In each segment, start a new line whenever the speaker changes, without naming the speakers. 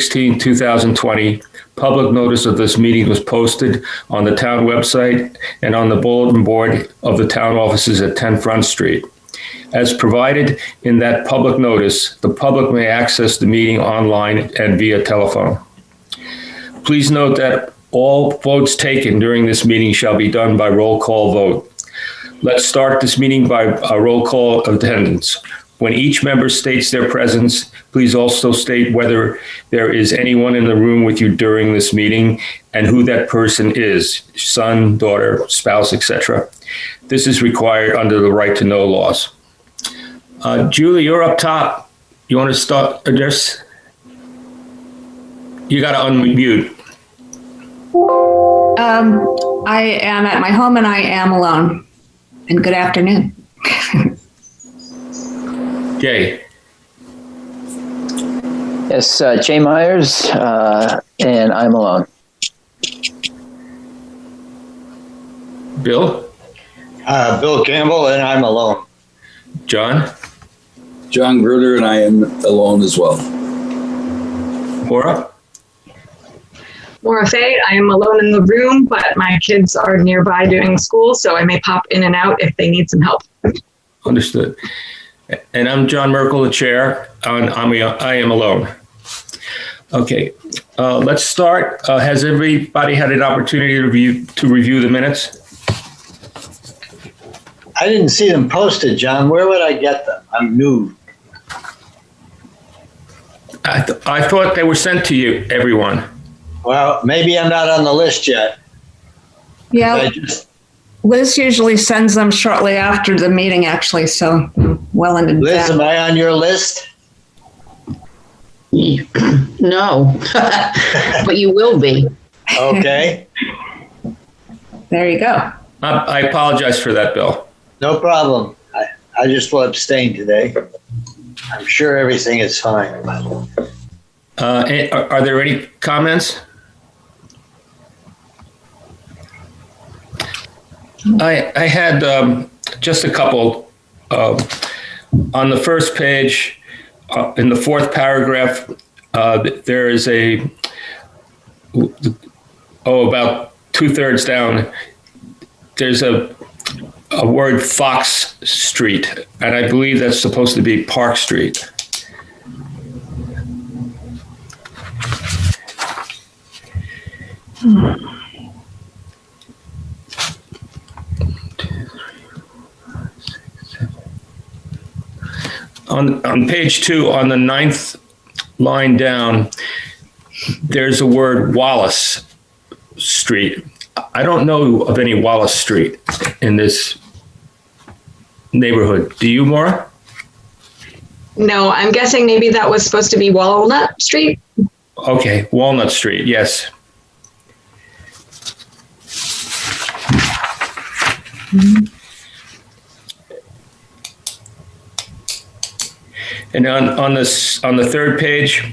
16, 2020. Public notice of this meeting was posted on the town website and on the bulletin board of the town offices at 10 Front Street. As provided in that public notice, the public may access the meeting online and via telephone. Please note that all votes taken during this meeting shall be done by roll call vote. Let's start this meeting by a roll call of attendance. When each member states their presence, please also state whether there is anyone in the room with you during this meeting and who that person is, son, daughter, spouse, etc. This is required under the right to know laws. Julie, you're up top. You want to start address? You got to unmute.
I am at my home and I am alone. And good afternoon.
Jay.
Yes, Jay Myers, and I'm alone.
Bill?
Bill Campbell, and I'm alone.
John?
John Gruder, and I am alone as well.
Maura?
Maura Fay, I am alone in the room, but my kids are nearby doing school, so I may pop in and out if they need some help.
Understood. And I'm John Merkel, the chair, and I am alone. Okay, let's start. Has everybody had an opportunity to review the minutes?
I didn't see them posted, John. Where would I get them? I'm new.
I thought they were sent to you, everyone.
Well, maybe I'm not on the list yet.
Yeah, Liz usually sends them shortly after the meeting, actually, so well in advance.
Liz, am I on your list?
No, but you will be.
Okay.
There you go.
I apologize for that, Bill.
No problem. I just will abstain today. I'm sure everything is fine.
Are there any comments? I had just a couple. On the first page, in the fourth paragraph, there is about 2/3 down, there's a word Fox Street, and I believe that's supposed to be Park Street. On page 2, on the 9th line down, there's a word Wallace Street. I don't know of any Wallace Street in this neighborhood. Do you, Maura?
No, I'm guessing maybe that was supposed to be Walnut Street.
Okay, Walnut Street, yes. And on the third page,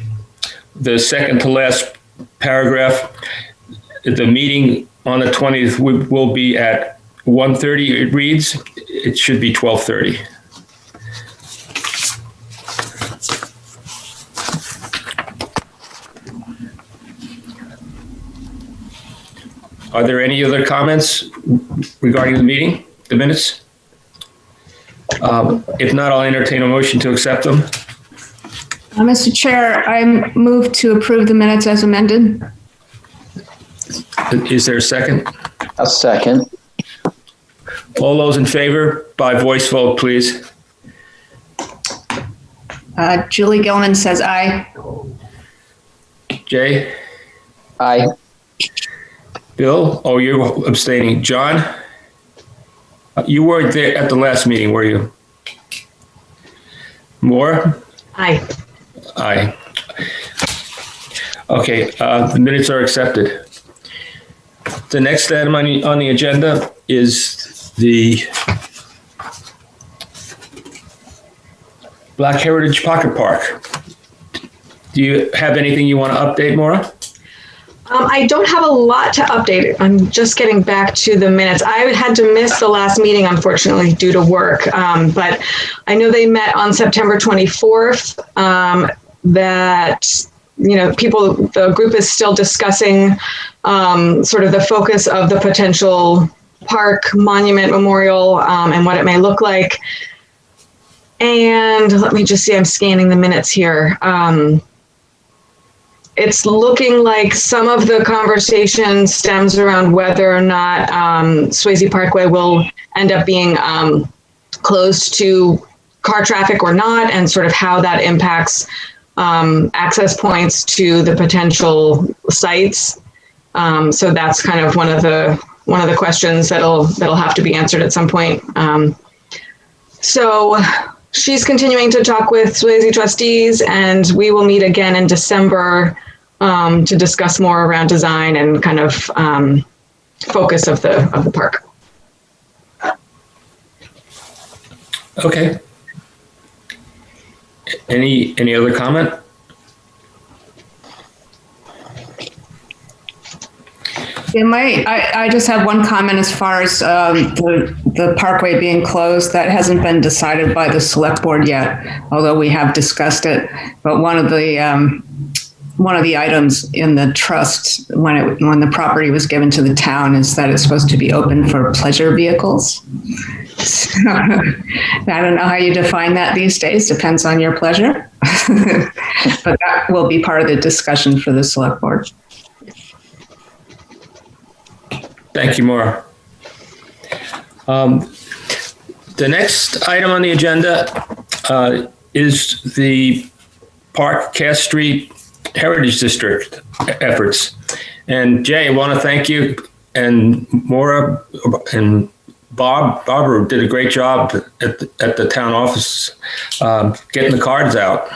the second to last paragraph, the meeting on the 20th will be at 1:30. It reads. It should be 12:30. Are there any other comments regarding the meeting, the minutes? If not, I'll entertain a motion to accept them.
Mr. Chair, I move to approve the minutes as amended.
Is there a second?
A second.
All those in favor, by voice vote, please.
Julie Gilman says aye.
Jay?
Aye.
Bill? Oh, you're abstaining. John? You weren't there at the last meeting, were you? Maura?
Aye.
Aye. Okay, the minutes are accepted. The next item on the agenda is the Black Heritage Pocket Park. Do you have anything you want to update, Maura?
I don't have a lot to update. I'm just getting back to the minutes. I had to miss the last meeting, unfortunately, due to work. But I know they met on September 24th, that the group is still discussing sort of the focus of the potential park, monument, memorial, and what it may look like. And let me just see, I'm scanning the minutes here. It's looking like some of the conversation stems around whether or not Swayze Parkway will end up being closed to car traffic or not, and sort of how that impacts access points to the potential sites. So that's kind of one of the questions that'll have to be answered at some point. So she's continuing to talk with Swayze trustees, and we will meet again in December to discuss more around design and kind of focus of the park.
Okay. Any other comment?
I just have one comment as far as the parkway being closed. That hasn't been decided by the select board yet, although we have discussed it. But one of the items in the trust when the property was given to the town is that it's supposed to be open for pleasure vehicles. So, I don't know how you define that these days. Depends on your pleasure. But that will be part of the discussion for the select board.
Thank you, Maura. The next item on the agenda is the Park Cass Street Heritage District efforts. And Jay, I want to thank you, and Maura and Barbara did a great job at the town office getting the cards out.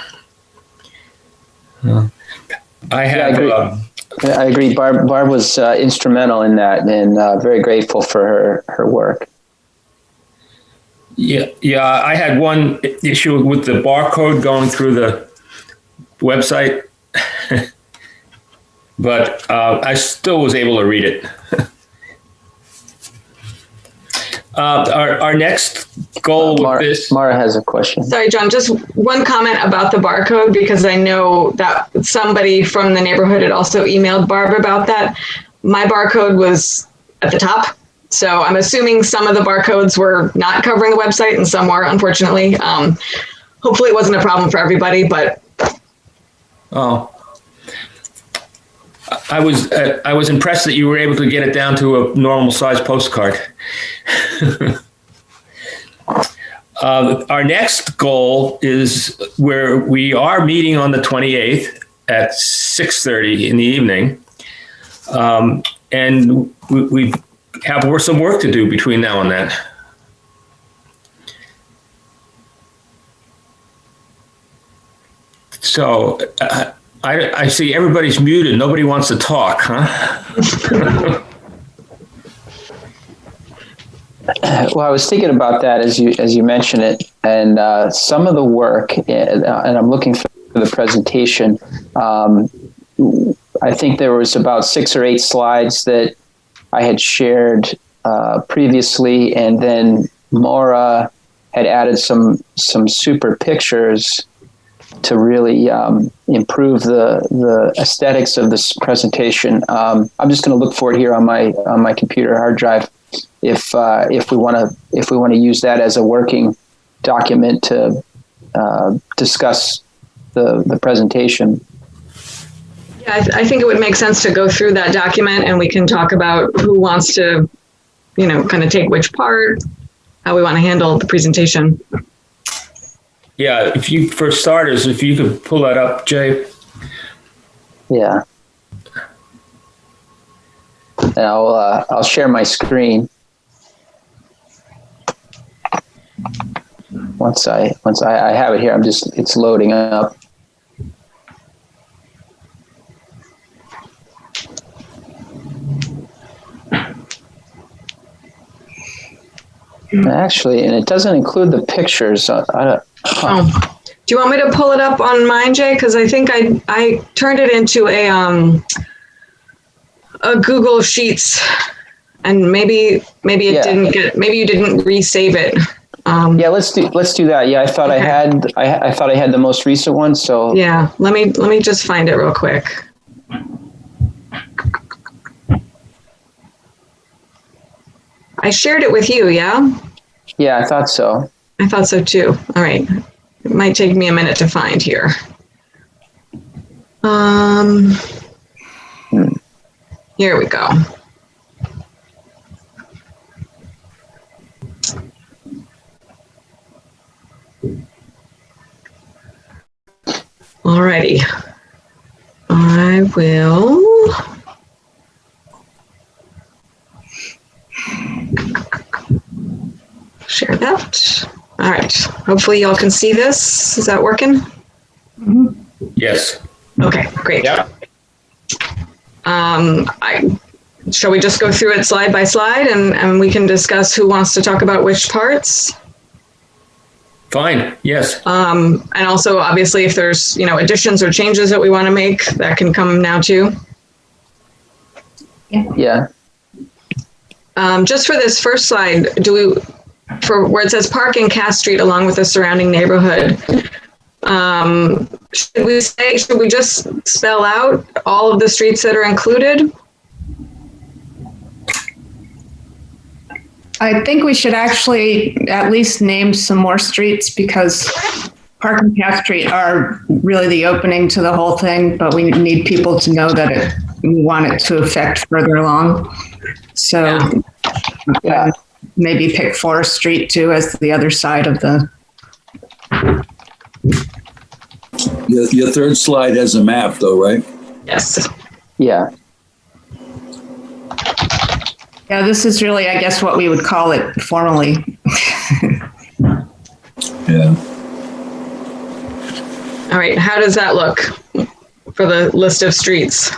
I
agree. Barb was instrumental in that, and very grateful for her work.
Yeah. I had one issue with the barcode going through the website, but I still was able to read it. Our next goal with this.
Mara has a question.
Sorry, John, just one comment about the barcode, because I know that somebody from the neighborhood had also emailed Barb about that. My barcode was at the top. So I'm assuming some of the barcodes were not covering the website and some were, unfortunately. Hopefully it wasn't a problem for everybody, but.
Oh. I was impressed that you were able to get it down to a normal size postcard. Our next goal is where we are meeting on the 28th at 6:30 in the evening. And we have some work to do between now and then. So I see everybody's muted. Nobody wants to talk, huh?
Well, I was thinking about that as you mentioned it, and some of the work, and I'm looking for the presentation. I think there was about 6 or 8 slides that I had shared previously, and then Maura had added some super pictures to really improve the aesthetics of this presentation. I'm just going to look for it here on my computer hard drive. If we want to use that as a working document to discuss the presentation.
Yeah, I think it would make sense to go through that document, and we can talk about who wants to, kind of take which part, how we want to handle the presentation.
Yeah, for starters, if you could pull that up, Jay.
Yeah. And I'll share my screen. Once I have it here, it's loading up. Actually, and it doesn't include the pictures. Do
you want me to pull it up on mine, Jay? Because I think I turned it into a Google Sheets, and maybe it didn't get. Maybe you didn't resave it.
Yeah, let's do that. Yeah, I thought
Okay.
I thought I had the most recent one. So
Yeah, let me just find it real quick. I shared it with you, yeah?
yeah, I thought so.
I thought so too. All right. It might take me a minute to find here. Here we go. Alrighty. I will share that. All right. Hopefully y'all can see this. Is that working?
Yes.
Okay, great.
Yeah.
Shall we just go through it slide by slide and we can discuss who wants to talk about which parts?
Fine. Yes.
And also, obviously, if there's, additions or changes that we want to make, that can come now too.
Yeah.
Just for this first slide, for where it says Park and Cass Street along with the surrounding neighborhood, should we just spell out all of the streets that are included?
I think we should actually at least name some more streets because Park and Cass Street are really the opening to the whole thing, but we need people to know that we want it to affect further along. So
Yeah.
maybe pick Forest Street too as the other side of the.
Your third slide has a map, though, right?
Yes.
Yeah.
Yeah, this is really, I guess, what we would call it formally.
Yeah.
All right. How does that look for the list of streets?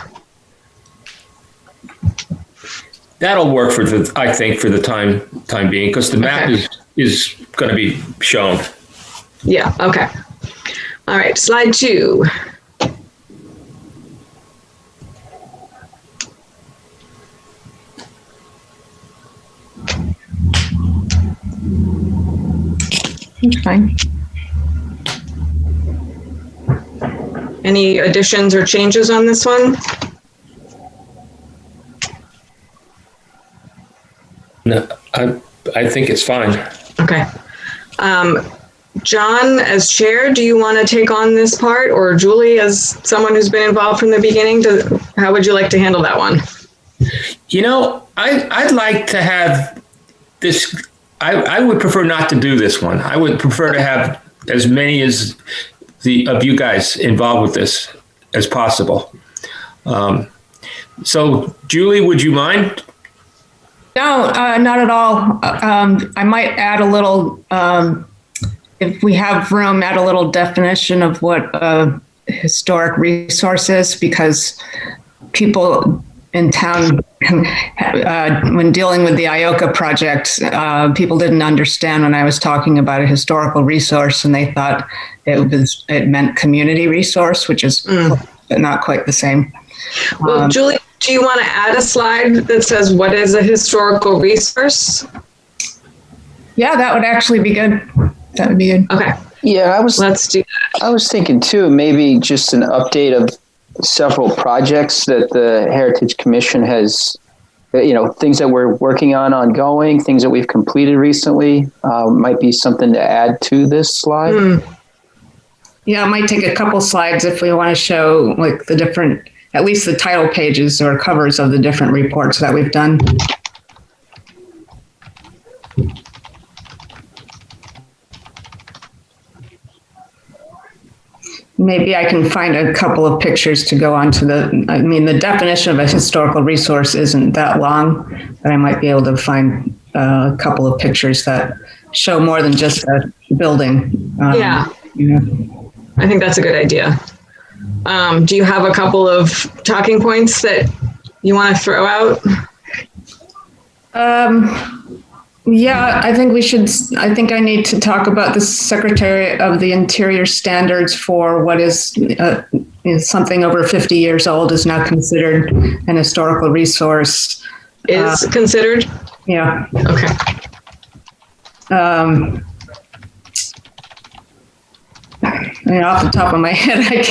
That'll work for the time being, because the map
Okay.
is going to be shown.
Yeah. Okay. All right. Slide 2.
That's fine.
Any additions or changes on this one?
No, I think it's fine.
Okay. John, as chair, do you want to take on this part, or Julie, as someone who's been involved from the beginning? How would you like to handle that one?
I'd like to have this. I would prefer not to do this one. I would prefer to have as many of you guys involved with this as possible. So, Julie, would you mind?
No, not at all. I might add a little, if we have room, add a little definition of what a historic resource is, because people in town, when dealing with the IOCA project, people didn't understand when I was talking about a historical resource, and they thought it meant community resource, which is not quite the same.
Well, Julie, do you want to add a slide that says what is a historical resource?
Yeah, that would actually be good. That would be good.
Okay,
Yeah,
let's do that.
I was thinking too, maybe just an update of several projects that the Heritage Commission has, things that we're working on ongoing, things that we've completed recently, might be something to add to this slide.
Yeah, it might take a couple slides if we want to show like the different, at least the title pages or covers of the different reports that we've done. Maybe I can find a couple of pictures to go on to the definition of a historical resource isn't that long, but I might be able to find a couple of pictures that show more than just a building.
Yeah. I think that's a good idea. Do you have a couple of talking points that you want to throw out?
Yeah, I think I need to talk about the Secretary of the Interior standards for what is something over 50 years old is now considered an historical resource.
Is considered?
Yeah.
Okay.
off the top of my head, I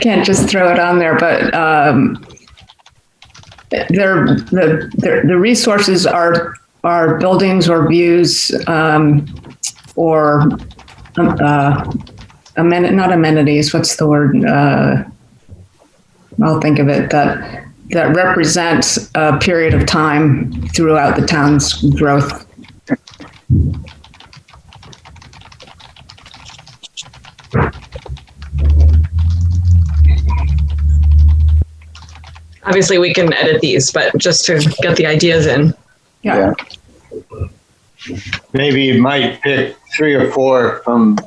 can't just throw it on there, but the resources are buildings or views or not amenities. What's the word? I'll think of it. That represents a period of time throughout the town's growth.
Obviously, we can edit these, but just to get the ideas in.
Yeah.
Maybe you might pick 3 or 4 from,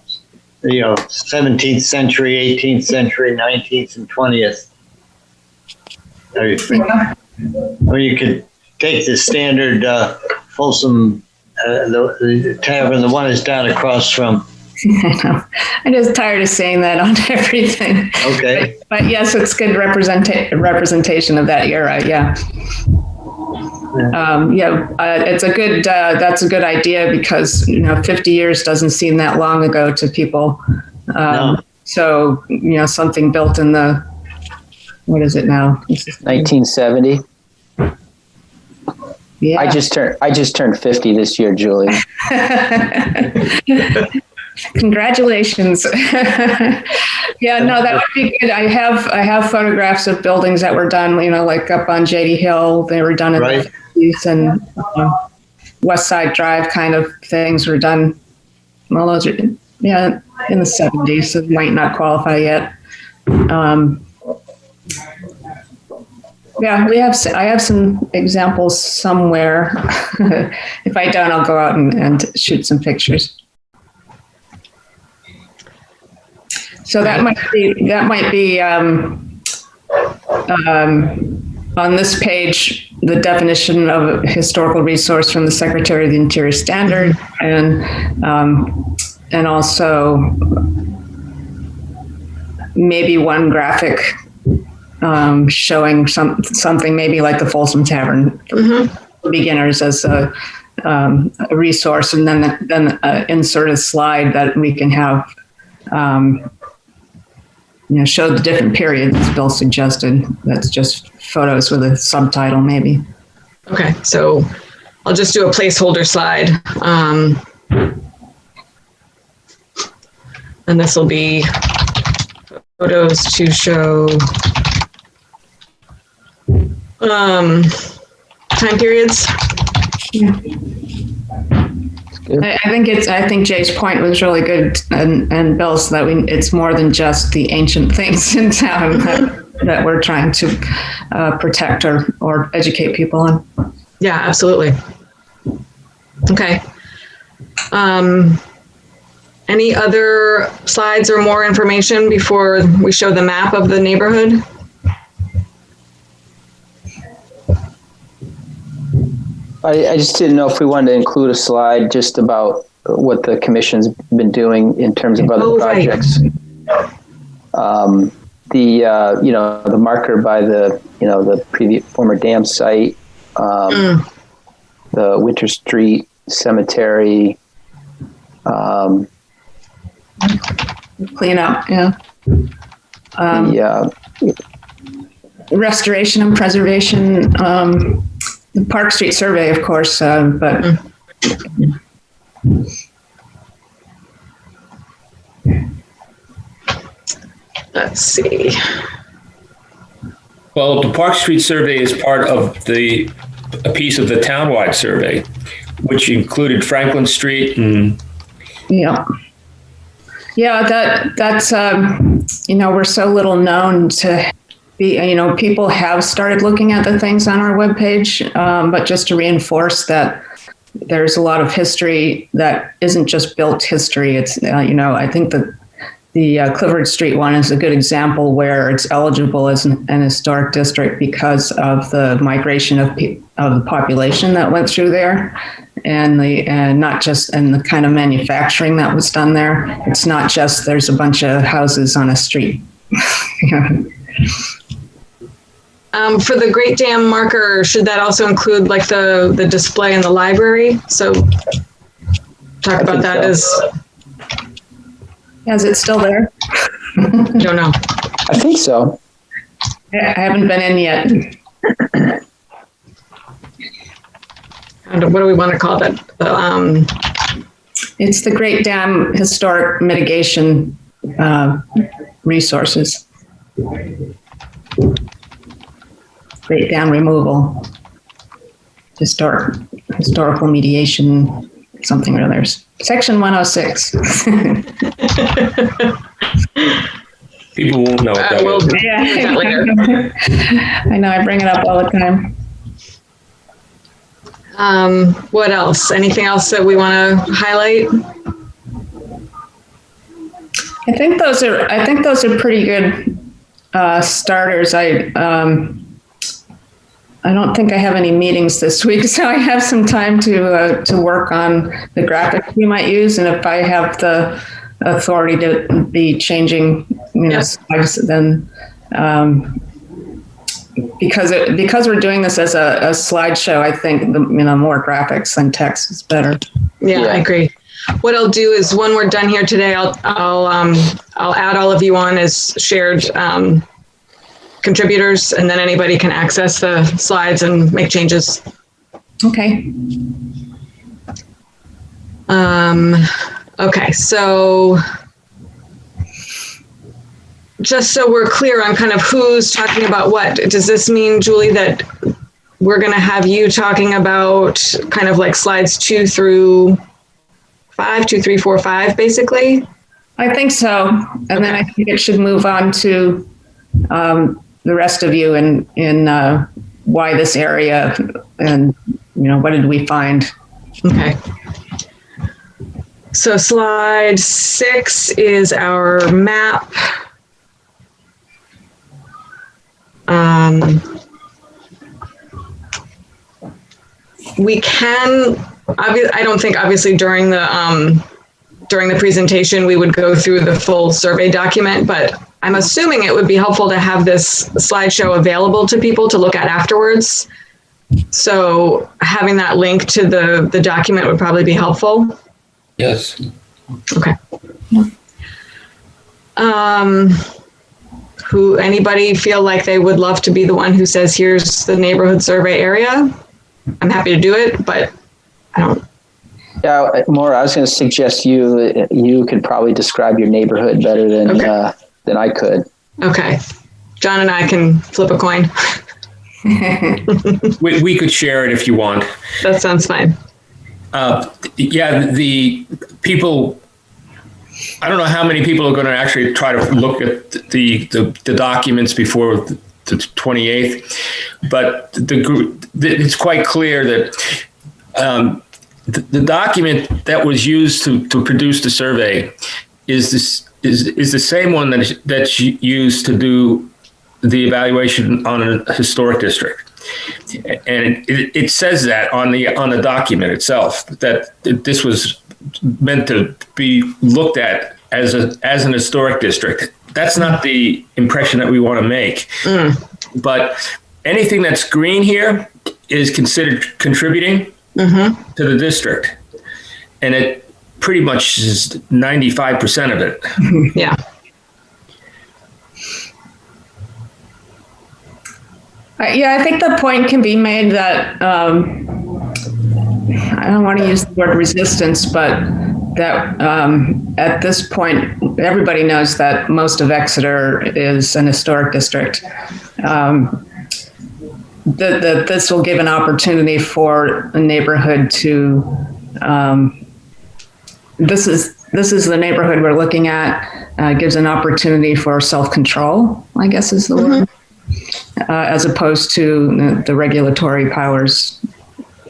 17th century, 18th century, 19th, and 20th. Or you could take the standard Folsom, the tavern, the one is down across from.
I know. I'm just tired of saying that on everything.
Okay.
But yes, it's good representation of that era. Yeah. It's a good. That's a good idea because 50 years doesn't seem that long ago to people.
No.
So something built in the. What is it now?
1970.
Yeah.
I just turned 50 this year, Julie.
Congratulations. Yeah, no, that would be good. I have photographs of buildings that were done, like up on JD Hill. They were done in the 50s, and West Side Drive kind of things were done. Well, those are, in the 70s, so might not qualify yet. Yeah, I have some examples somewhere. If I don't, I'll go out and shoot some pictures. So that might be on this page, the definition of a historical resource from the Secretary of the Interior Standard, and also maybe one graphic showing something maybe like the Folsom Tavern for beginners as a resource, and then insert a slide that we can have show the different periods as Bill suggested. That's just photos with a subtitle maybe.
Okay, so I'll just do a placeholder slide. And this will be photos to show time periods.
Yeah. I think Jay's point was really good, and Bill's, that it's more than just the ancient things in town that we're trying to protect or educate people on.
Yeah, absolutely. Okay. Any other slides or more information before we show the map of the neighborhood?
I just didn't know if we wanted to include a slide just about what the commission's been doing in terms of other projects. Right. The marker by the previous former dam site, the Winter Street Cemetery.
Clean up, yeah. Restoration and preservation. The Park Street survey, of course, but
let's see.
Well, the Park Street survey is part of a piece of the townwide survey, which included Franklin Street and.
Yeah, that's we're so little known to. People have started looking at the things on our webpage, but just to reinforce that there's a lot of history that isn't just built history. It's, I think that the Clifford Street one is a good example where it's eligible as an historic district because of the migration of the population that went through there, and not just and the kind of manufacturing that was done there. It's not just there's a bunch of houses on a street.
For the Great Dam marker, should that also include like the display in the library? So talk about that as.
Is it still there?
Don't know.
I think so.
I haven't been in yet.
What do we want to call that?
It's the Great Dam Historic Mitigation Resources. Great Dam Removal. Historical Mediation, something or other. Section 106.
People won't know what that
We'll
is.
do that later.
I know, I bring it up all the time.
What else? Anything else that we want to highlight?
I think those are pretty good starters. I don't think I have any meetings this week, so I have some time to work on the graphics we might use, and if I have the authority to be changing, slides, then because we're doing this as a slideshow, I think more graphics than text is better.
Yeah, I agree. What I'll do is when we're done here today, I'll add all of you on as shared contributors, and then anybody can access the slides and make changes.
Okay.
Okay, so just so we're clear on kind of who's talking about what, does this mean, Julie, that we're going to have you talking about kind of like slides 2 through 5, 2, 3, 4, 5, basically?
I think so. And then I think it should move on to the rest of you in why this area and, what did we find?
Okay. So slide 6 is our map. We can, I don't think obviously during the presentation we would go through the full survey document, but I'm assuming it would be helpful to have this slideshow available to people to look at afterwards. So having that link to the document would probably be helpful.
Yes.
Okay. Anybody feel like they would love to be the one who says, here's the neighborhood survey area? I'm happy to do it, but I don't.
Yeah, Maura, I was going to suggest you could probably describe your neighborhood better than I could.
Okay. John and I can flip a coin.
We could share it if you want.
That sounds fine.
The people, I don't know how many people are going to actually try to look at the documents before the 28th, but it's quite clear that the document that was used to produce the survey is the same one that's used to do the evaluation on a historic district. And it says that on the document itself, that this was meant to be looked at as an historic district. That's not the impression that we want to make. But anything that's green here is considered contributing to the district. And it pretty much is 95% of it.
Yeah.
I think the point can be made that I don't want to use the word resistance, but that at this point, everybody knows that most of Exeter is an historic district. That this will give an opportunity for a neighborhood to. This is the neighborhood we're looking at. Gives an opportunity for self-control, I guess is the word. As opposed to the regulatory powers.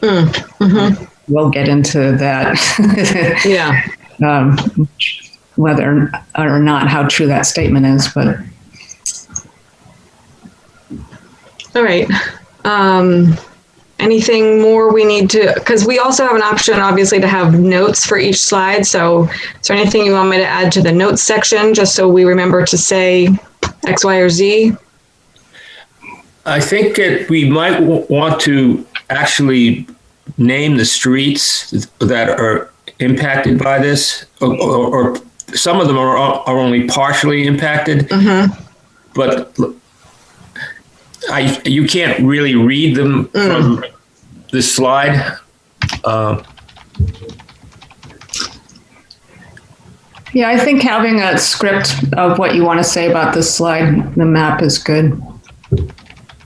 We'll get into that.
Yeah.
Whether or not how true that statement is, but.
All right. Anything more we need to, because we also have an option, obviously, to have notes for each slide. So is there anything you want me to add to the notes section, just so we remember to say X, Y, or Z?
I think that we might want to actually name the streets that are impacted by this, or some of them are only partially impacted, but you can't really read them from this slide.
Yeah, I think having a script of what you want to say about this slide, the map is good.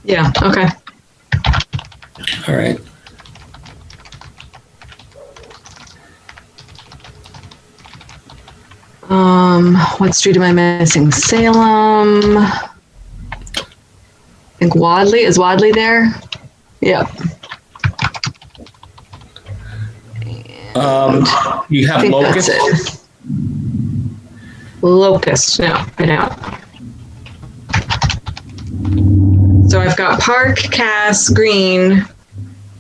Yeah, okay.
All right.
What street am I missing? Salem. I think Wadley. Is Wadley there? Yep.
You have
I think
Locust.
that's it. Locust. No, I don't. So I've got Park, Cass, Green,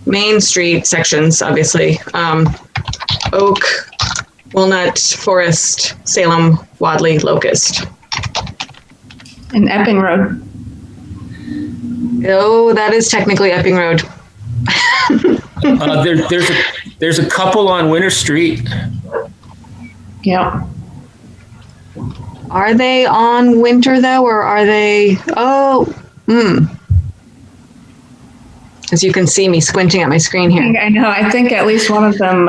Main Street sections, obviously. Oak, Walnut, Forest, Salem, Wadley, Locust.
And Epping Road.
Oh, that is technically Epping Road.
There's a couple on Winter Street.
Yeah.
Are they on Winter though, or are they? Oh, As you can see me squinting at my screen here.
I know. I think at least one of them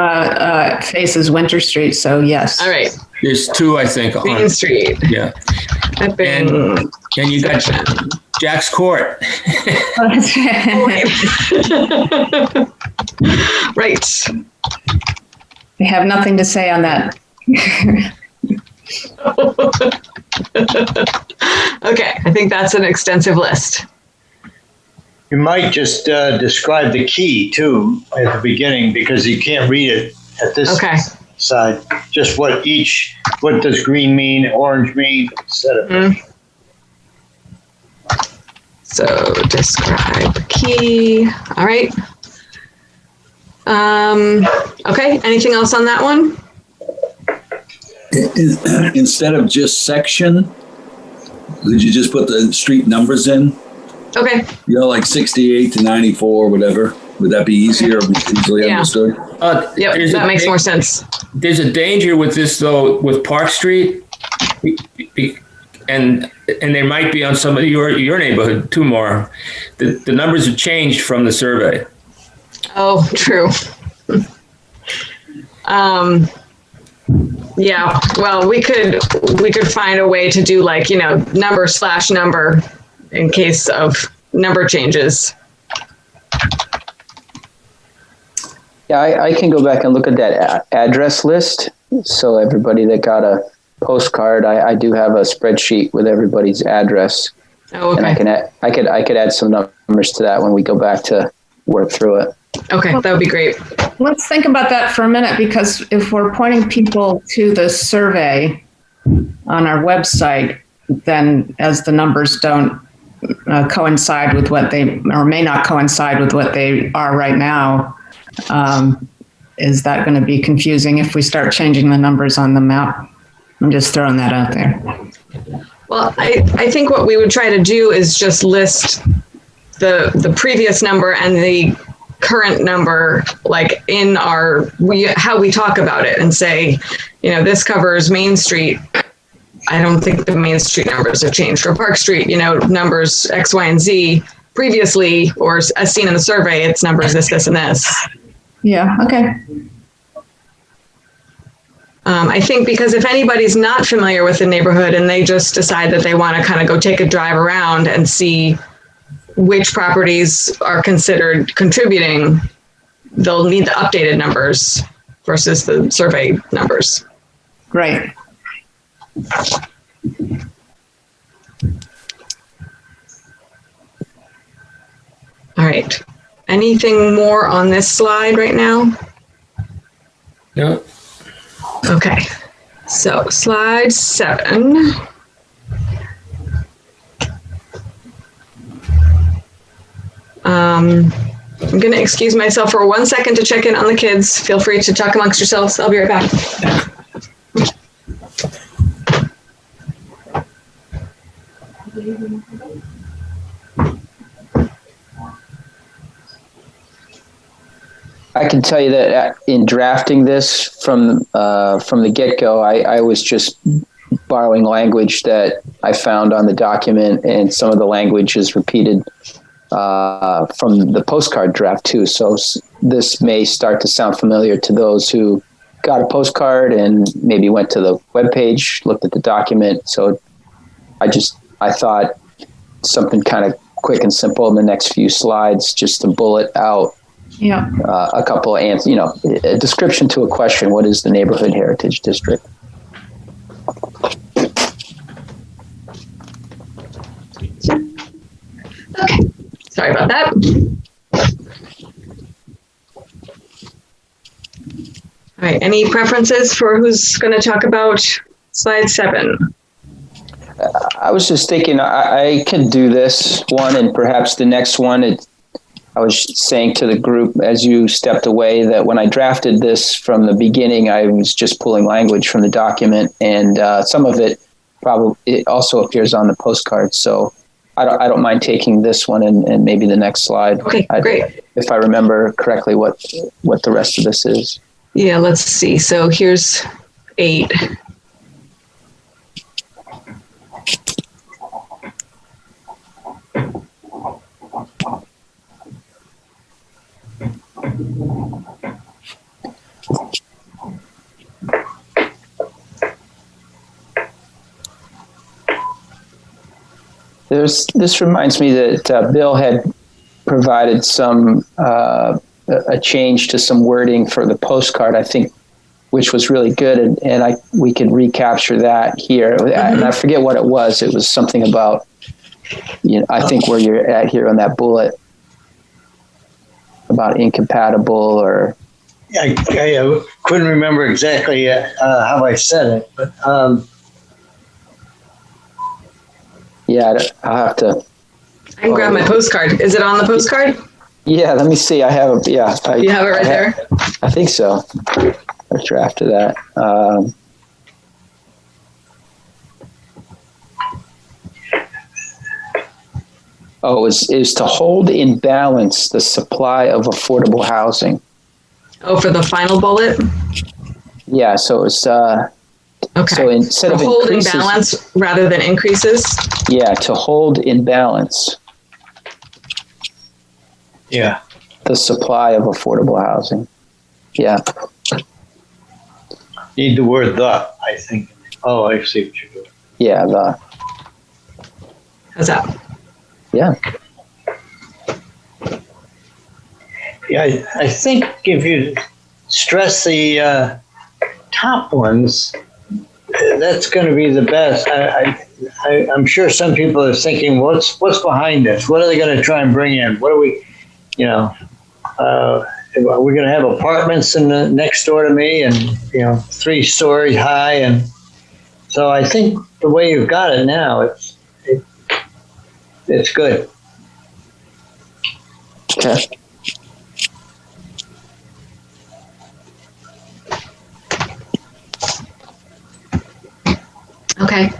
faces Winter Street. So yes.
All right.
There's two, I think.
Main Street.
Yeah.
Epping.
And you got Jack's Court.
Right.
They have nothing to say on that.
Okay, I think that's an extensive list.
You might just describe the key too at the beginning, because you can't read it at this side. Just what does green mean, orange mean, etc.
So describe key. All right. Okay, anything else on that one?
Instead of just section, could you just put the street numbers in?
Okay.
You know, like 68 to 94, whatever. Would that be easier, easily understood?
Yep, that makes more sense.
There's a danger with this, though, with Park Street, and there might be on some of your neighborhood too, Maura. The numbers have changed from the survey.
Oh, true. Yeah, well, we could find a way to do like, number/number in case of number changes.
Yeah, I can go back and look at that address list. So everybody that got a postcard, I do have a spreadsheet with everybody's address.
Oh, okay.
And I could add some numbers to that when we go back to work through it.
Okay, that would be great.
Let's think about that for a minute, because if we're pointing people to the survey on our website, then as the numbers don't coincide with what they, or may not coincide with what they are right now, is that going to be confusing if we start changing the numbers on the map? I'm just throwing that out there.
Well, I think what we would try to do is just list the previous number and the current number, like in how we talk about it, and say, this covers Main Street. I don't think the Main Street numbers have changed. For Park Street, numbers X, Y, and Z previously, or as seen in the survey, it's numbers this, and this.
Yeah, okay.
I think because if anybody's not familiar with the neighborhood and they just decide that they want to kind of go take a drive around and see which properties are considered contributing, they'll need the updated numbers versus the survey numbers.
Great.
All right. Anything more on this slide right now?
No.
Okay. So slide 7. I'm going to excuse myself for 1 second to check in on the kids. Feel free to talk amongst yourselves. I'll be right back.
I can tell you that in drafting this from the get-go, I was just borrowing language that I found on the document, and some of the language is repeated from the postcard draft too. So this may start to sound familiar to those who got a postcard and maybe went to the webpage, looked at the document. So I thought something kind of quick and simple in the next few slides, just to bullet out a couple of answers, a description to a question. What is the neighborhood heritage district?
Okay, sorry about that. All right, any preferences for who's going to talk about slide 7?
I was just thinking I could do this one and perhaps the next one. I was saying to the group as you stepped away that when I drafted this from the beginning, I was just pulling language from the document, and some of it also appears on the postcard. So I don't mind taking this one and maybe the next slide.
Okay, great.
If I remember correctly, what the rest of this is.
Yeah, let's see. So here's 8.
This reminds me that Bill had provided some a change to some wording for the postcard, I think, which was really good, and we could recapture that here. And I forget what it was. It was something about, I think where you're at here on that bullet about incompatible or.
I couldn't remember exactly how I said it, but.
Yeah, I'll have to.
I can grab my postcard. Is it on the postcard?
Yeah, let me see. I have it. Yeah.
You have it right there?
I think so. I drafted that. Is to hold in balance the supply of affordable housing.
Oh, for the final bullet?
Yeah, so it's
okay.
So instead of
hold
increases,
in balance rather than increases?
Yeah, to hold in balance.
Yeah.
The supply of affordable housing. Yeah.
Need the word "the," I think. Oh, I see what you're doing.
Yeah, the.
How's that?
Yeah.
Yeah, I think if you stress the top ones, that's going to be the best. I'm sure some people are thinking, what's behind this? What are they going to try and bring in? What are we, are we going to have apartments in the next door to me and, 3-story high? And so I think the way you've got it now, it's good.
Okay.
Okay.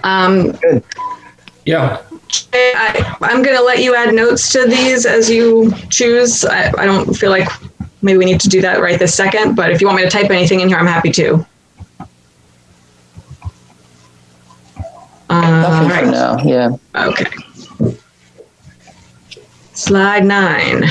Good.
Yeah.
I'm going to let you add notes to these as you choose. I don't feel like maybe we need to do that right this second, but if you want me to type anything in here, I'm happy to.
Nothing for now, yeah.
Okay. Slide 9.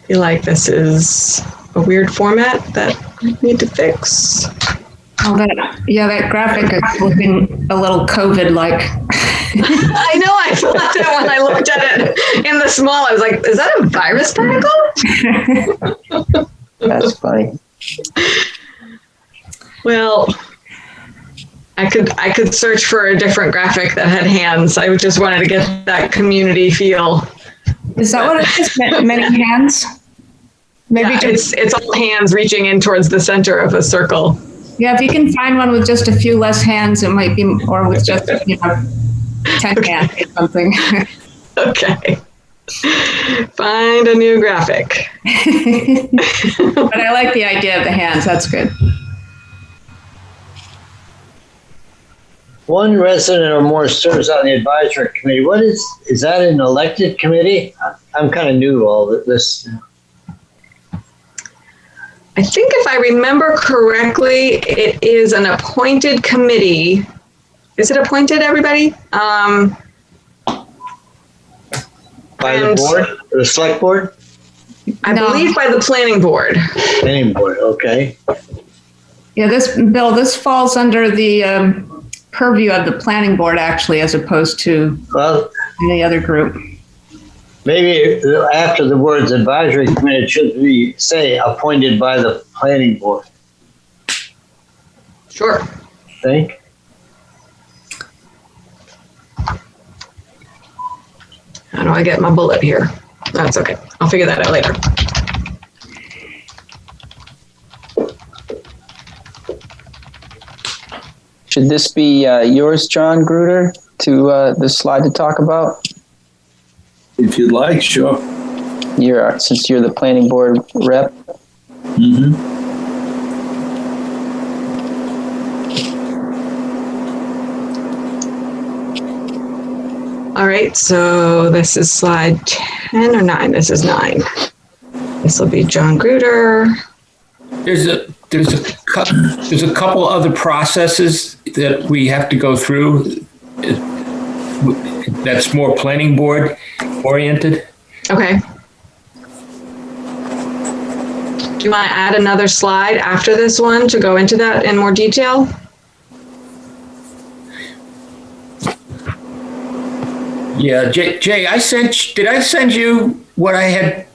I feel like this is a weird format that I need to fix.
Oh, that graphic is looking a little COVID-like.
I know, I thought that when I looked at it in the small, I was like, is that a virus particle?
That's funny.
Well, I could search for a different graphic that had hands. I just wanted to get that community feel.
Is that what it is? Many hands? Maybe
yeah, it's all hands reaching in towards the center of a circle.
Yeah, if you can find one with just a few less hands, it might be, or with just 10 hands or something.
Okay. Find a new graphic.
But I like the idea of the hands. That's good.
One resident or more serves on the advisory committee. What is that an elected committee? I'm kind of new to all this.
I think if I remember correctly, it is an appointed committee. Is it appointed, everybody?
By the board, the select board?
I believe by the planning board.
Planning board, okay.
Yeah, this falls under the purview of the planning board, actually, as opposed to any other group.
Maybe after the words advisory committee, it should be, say, appointed by the planning board.
Sure.
Think?
How do I get my bullet here? That's okay. I'll figure that out later.
Should this be yours, John Gruder, to the slide to talk about?
If you'd like, sure.
Since you're the planning board rep.
Mm-hmm.
All right, so this is slide 10 or 9? This is 9. This will be John Gruder.
There's a couple other processes that we have to go through that's more planning board oriented.
Okay. Do you want to add another slide after this one to go into that in more detail?
Yeah, Jay, did I send you what I had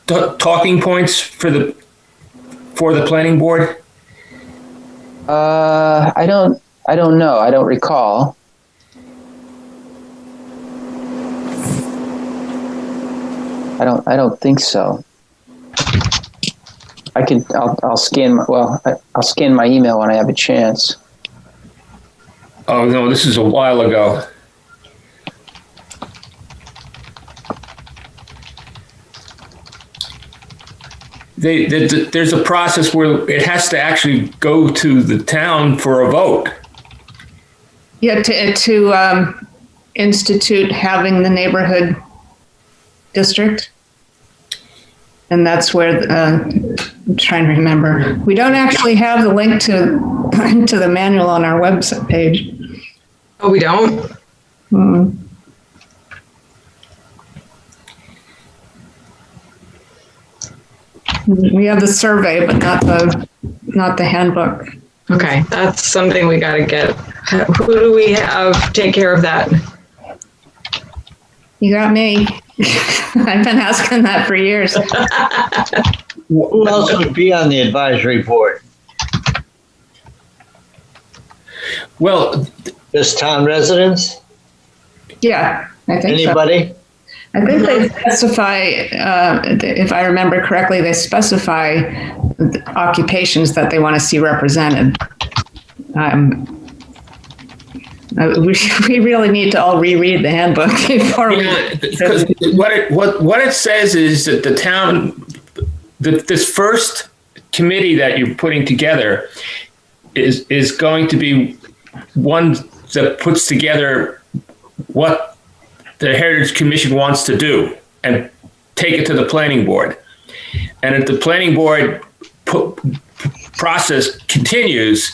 talking points for the planning board?
I don't know. I don't recall. I don't think so. I'll scan I'll scan my email when I have a chance.
Oh no, this is a while ago. There's a process where it has to actually go to the town for a vote.
Yeah, to institute having the neighborhood district. And that's where, I'm trying to remember. We don't actually have the link to the manual on our website page.
Oh, we don't?
Mm. We have the survey, but not the handbook.
Okay, that's something we got to get. Who do we have take care of that?
You got me. I've been asking that for years.
Who else would be on the advisory board?
Well,
just town residents?
Yeah, I think
Anybody?
so. I think they specify, if I remember correctly, they specify the occupations that they want to see represented. We really need to all reread the handbook before
because what it says is that the town, this first committee that you're putting together is going to be one that puts together what the Heritage Commission wants to do and take it to the planning board. And if the planning board process continues,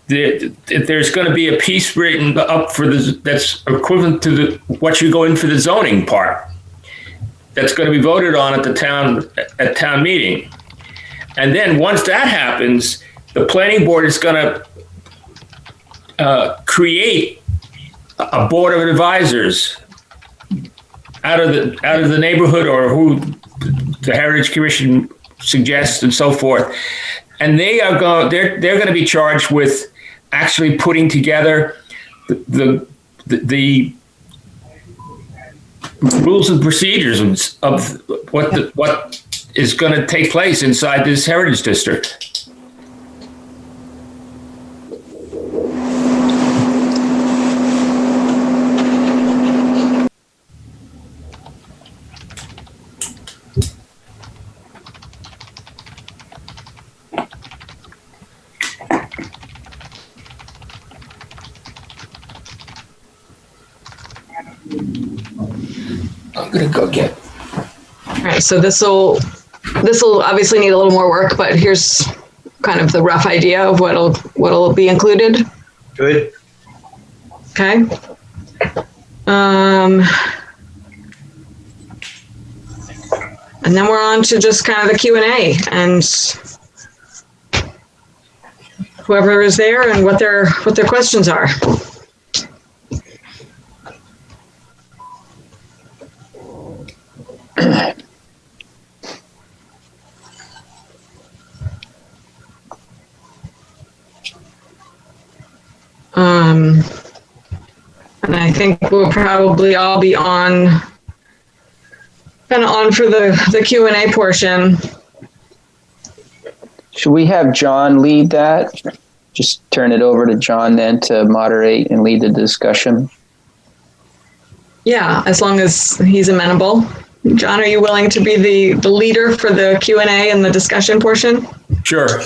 there's going to be a piece written up that's equivalent to what you go in for the zoning part. That's going to be voted on at town meeting. And then once that happens, the planning board is going to create a board of advisors out of the neighborhood or who the Heritage Commission suggests and so forth. And they're going to be charged with actually putting together the rules and procedures of what is going to take place inside this heritage district. I'm gonna go get.
All right, so this will obviously need a little more work, but here's kind of the rough idea of what'll be included.
Good.
Okay. And then we're on to just kind of the Q&A and whoever is there and what their questions are. And I think we'll probably all be on for the Q&A portion.
Should we have John lead that? Just turn it over to John then to moderate and lead the discussion.
Yeah, as long as he's amenable. John, are you willing to be the leader for the Q&A and the discussion portion?
Sure.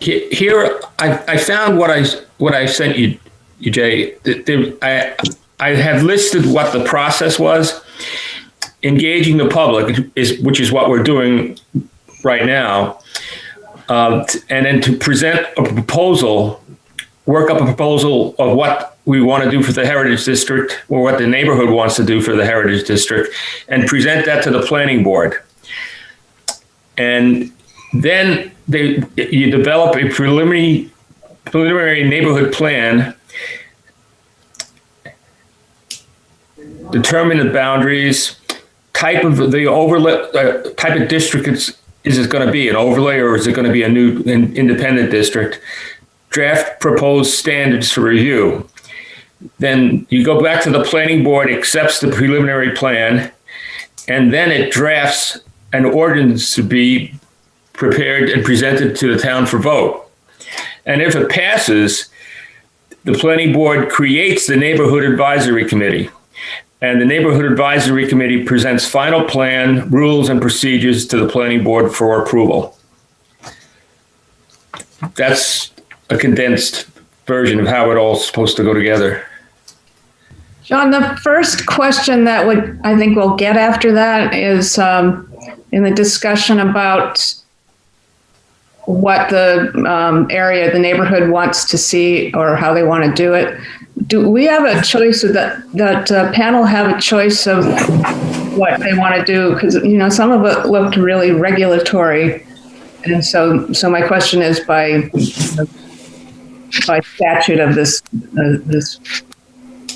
Here, I found what I sent you, Jay. I have listed what the process was. Engaging the public which is what we're doing right now, and then to present a proposal, work up a proposal of what we want to do for the Heritage District or what the neighborhood wants to do for the Heritage District, and present that to the planning board. And then you develop a preliminary neighborhood plan, determine the boundaries, type of the overlay, type of district is it going to be an overlay or is it going to be a new independent district? Draft proposed standards for review. Then you go back to the planning board, accepts the preliminary plan, and then it drafts an ordinance to be prepared and presented to the town for vote. And if it passes, the planning board creates the neighborhood advisory committee. And the neighborhood advisory committee presents final plan, rules, and procedures to the planning board for approval. That's a condensed version of how it all's supposed to go together.
John, the first question that I think we'll get after that is in the discussion about what the area, the neighborhood wants to see or how they want to do it. Do we have a choice of that panel have a choice of what they want to do? Because, some of it looked really regulatory. And so my question is by statute of this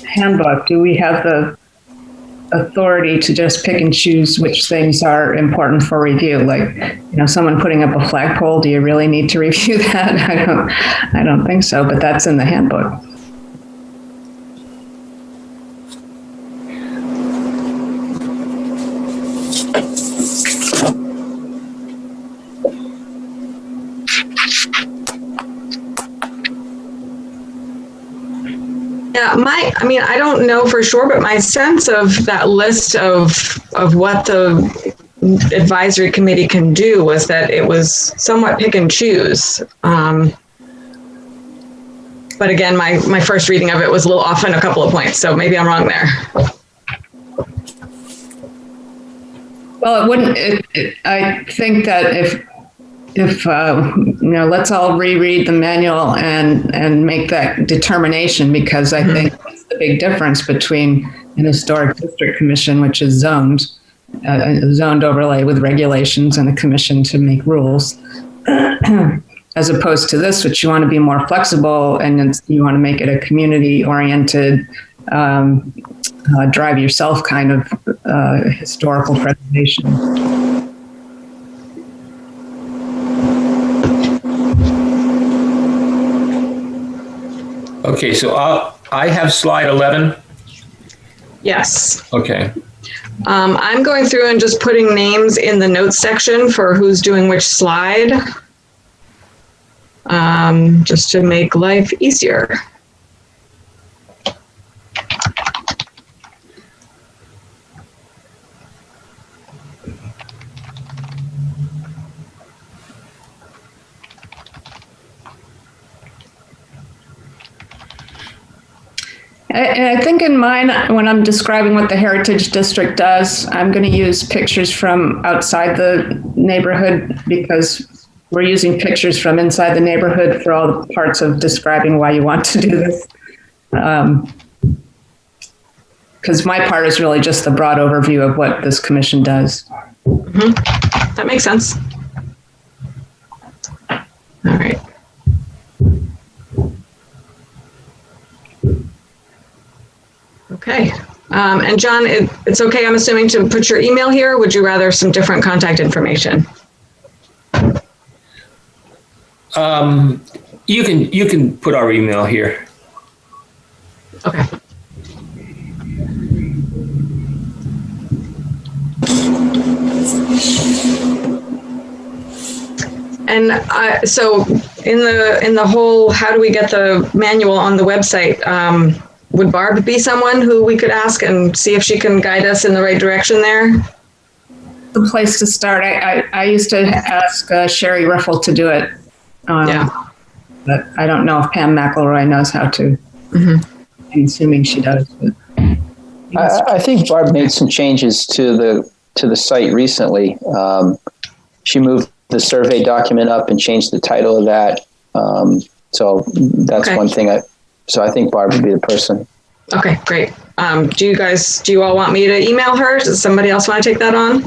handbook, do we have the authority to just pick and choose which things are important for review? Like, someone putting up a flagpole, do you really need to review that? I don't think so, but that's in the handbook.
Yeah, I don't know for sure, but my sense of that list of what the advisory committee can do was that it was somewhat pick and choose. But again, my first reading of it was a little off on a couple of points, so maybe I'm wrong there.
Well, it wouldn't. I think that if let's all reread the manual and make that determination, because I think that's the big difference between an historic district commission, which is zoned overlay with regulations and a commission to make rules, as opposed to this, which you want to be more flexible and you want to make it a community-oriented, drive yourself kind of historical preservation.
Okay, so I have slide 11.
Yes.
Okay.
I'm going through and just putting names in the notes section for who's doing which slide, just to make life easier.
I think in mine, when I'm describing what the Heritage District does, I'm going to use pictures from outside the neighborhood because we're using pictures from inside the neighborhood for all the parts of describing why you want to do this. Because my part is really just the broad overview of what this commission does.
Mm-hmm. That makes sense. All right. Okay. And John, it's okay, I'm assuming, to put your email here, or would you rather some different contact information?
You can put our email here.
Okay. And so in the whole, how do we get the manual on the website? Would Barb be someone who we could ask and see if she can guide us in the right direction there?
The place to start. I used to ask Sherry Riffle to do it.
Yeah.
But I don't know if Pam McElroy knows how to. Mm-hmm. I'm assuming she does. But
I think Barb made some changes to the site recently. She moved the survey document up and changed the title of that. So that's one thing. So I think Barb would be the person.
Okay, great. Do you all want me to email her? Does somebody else want to take that on?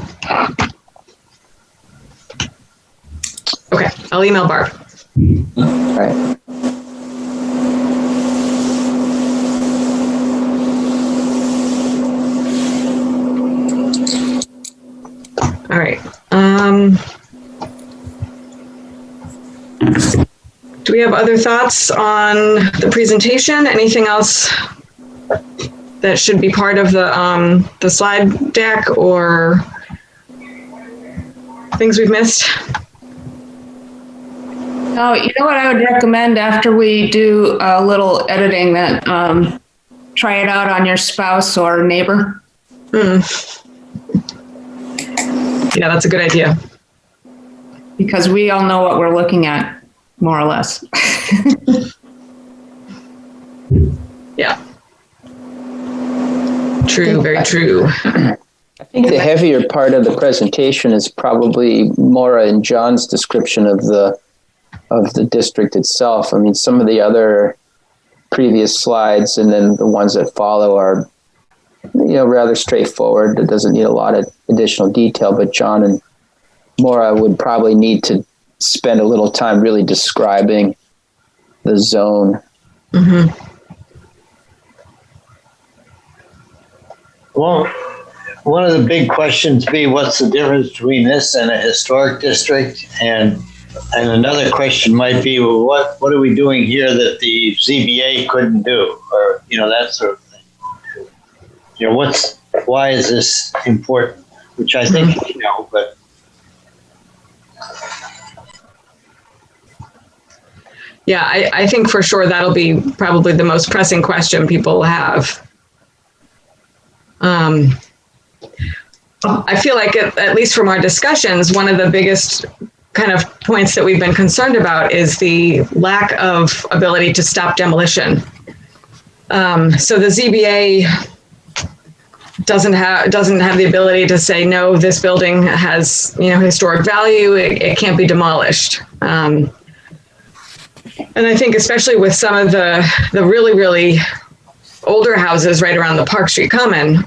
Okay, I'll email Barb.
All right.
All right. Do we have other thoughts on the presentation? Anything else that should be part of the slide deck, or things we've missed?
Oh, you know what I would recommend after we do a little editing, that try it out on your spouse or neighbor.
Yeah, that's a good idea.
Because we all know what we're looking at, more or less.
Yeah. True, very true.
I think the heavier part of the presentation is probably Maura and John's description of the district itself. I mean, some of the other previous slides and then the ones that follow are, rather straightforward. It doesn't need a lot of additional detail, but John and Maura would probably need to spend a little time really describing the zone.
Mm-hmm.
Well, one of the big questions be what's the difference between this and a historic district, and another question might be, well, what are we doing here that the ZBA couldn't do, or that sort of thing. Why is this important? Which I think but.
Yeah, I think for sure that'll be probably the most pressing question people have. I feel like, at least from our discussions, one of the biggest kind of points that we've been concerned about is the lack of ability to stop demolition. So the ZBA doesn't have the ability to say, no, this building has historic value, it can't be demolished. And I think especially with some of the really, really older houses right around the Park Street Common,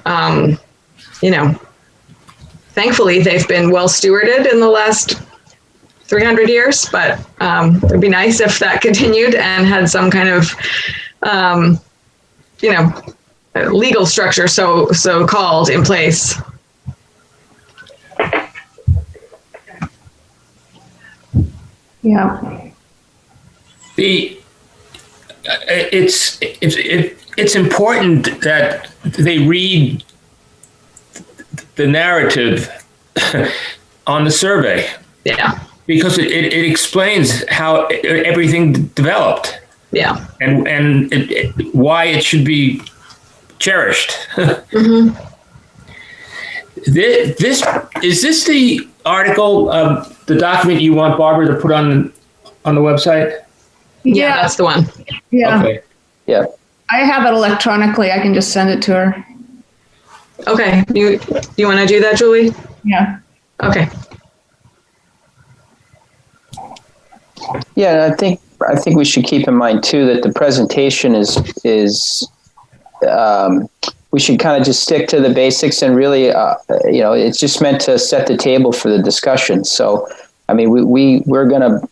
thankfully they've been well stewarded in the last 300 years, but it'd be nice if that continued and had some kind of, legal structure so called in place.
Yeah.
It's important that they read the narrative on the survey.
Yeah.
Because it explains how everything developed.
Yeah.
And why it should be cherished.
Mm-hmm.
Is this the article, the document you want Barbara to put on the website?
Yeah, that's the one.
Yeah.
Okay.
Yeah.
I have it electronically. I can just send it to her.
Okay. You want to do that, Julie?
Yeah.
Okay.
Yeah, I think we should keep in mind too that the presentation is we should kind of just stick to the basics and really it's just meant to set the table for the discussion. So I mean we're going to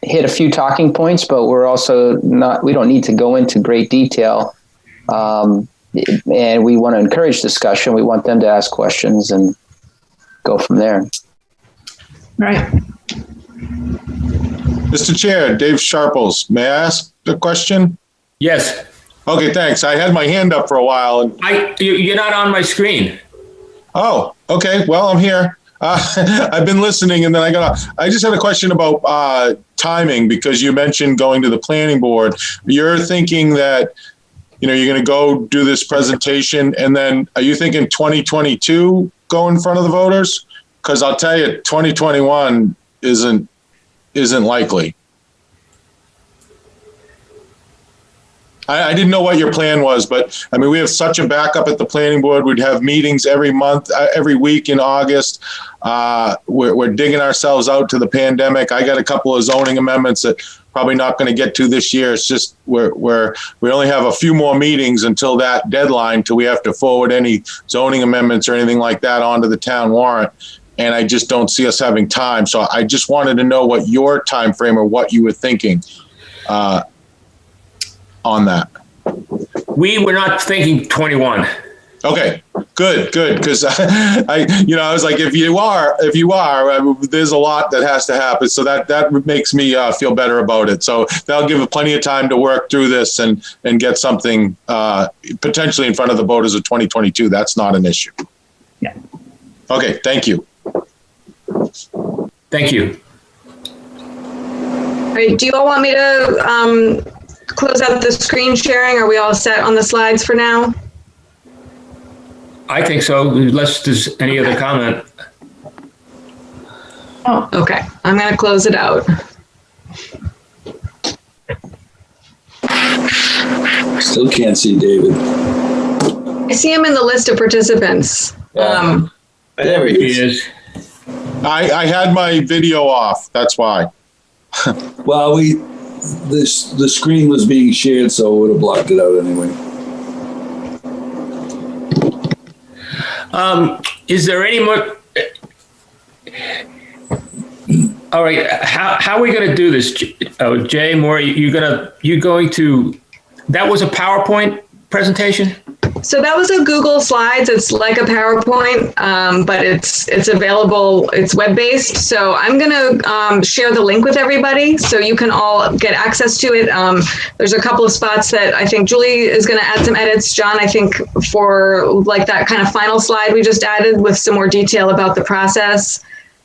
hit a few talking points, but we're also we don't need to go into great detail. And we want to encourage discussion. We want them to ask questions and go from there.
Right.
Mr. Chair, Dave Sharples, may I ask a question?
Yes.
Okay, thanks. I had my hand up for a while. And
You're not on my screen.
Oh, okay. Well, I'm here. I've been listening, and then I just had a question about timing, because you mentioned going to the planning board. You're thinking that, you're going to go do this presentation, and then are you thinking 2022 go in front of the voters? Because I'll tell you, 2021 isn't likely. I didn't know what your plan was, but I mean, we have such a backup at the planning board. We'd have meetings every month, every week in August. We're digging ourselves out to the pandemic. I got a couple of zoning amendments that probably not going to get to this year. It's just we only have a few more meetings until that deadline, till we have to forward any zoning amendments or anything like that onto the town warrant. And I just don't see us having time. So I just wanted to know what your time frame or what you were thinking on that.
We were not thinking 21.
Okay, good. Because I was like, if you are, there's a lot that has to happen. So that makes me feel better about it. So that'll give plenty of time to work through this and get something potentially in front of the voters of 2022. That's not an issue.
Yeah.
Okay, thank you.
Thank you.
All right. Do you all want me to close out the screen sharing? Are we all set on the slides for now?
I think so, unless there's any other comment.
Oh,
Okay. I'm going to close it out.
Still can't see David.
I see him in the list of participants.
There he is.
I had my video off. That's why.
Well, the screen was being shared, so it would have blocked it out anyway.
Is there any more? All right. How are we going to do this? Jay Moore, you going to? That was a PowerPoint presentation?
So that was a Google Slides. It's like a PowerPoint, but it's available. It's web-based. So I'm going to share the link with everybody so you can all get access to it. There's a couple of spots that I think Julie is going to add some edits. John, I think for like that kind of final slide we just added with some more detail about the process.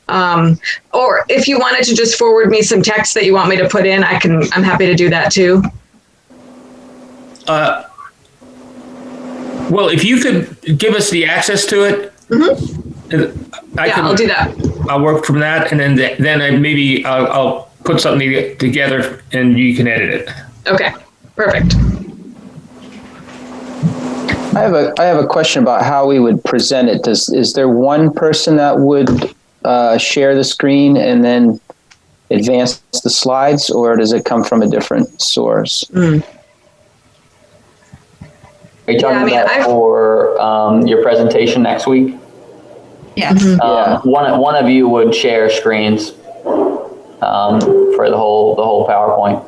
Or if you wanted to just forward me some text that you want me to put in, I'm happy to do that too.
Well, if you could give us the access to it,
I'll do that.
I'll work from that, and then I'll put something together, and you can edit it.
Okay, perfect.
I have a question about how we would present it. Is there one person that would share the screen and then advance the slides, or does it come from a different source?
Are you talking about for your presentation next week?
yeah.
One of you would share screens for the whole PowerPoint,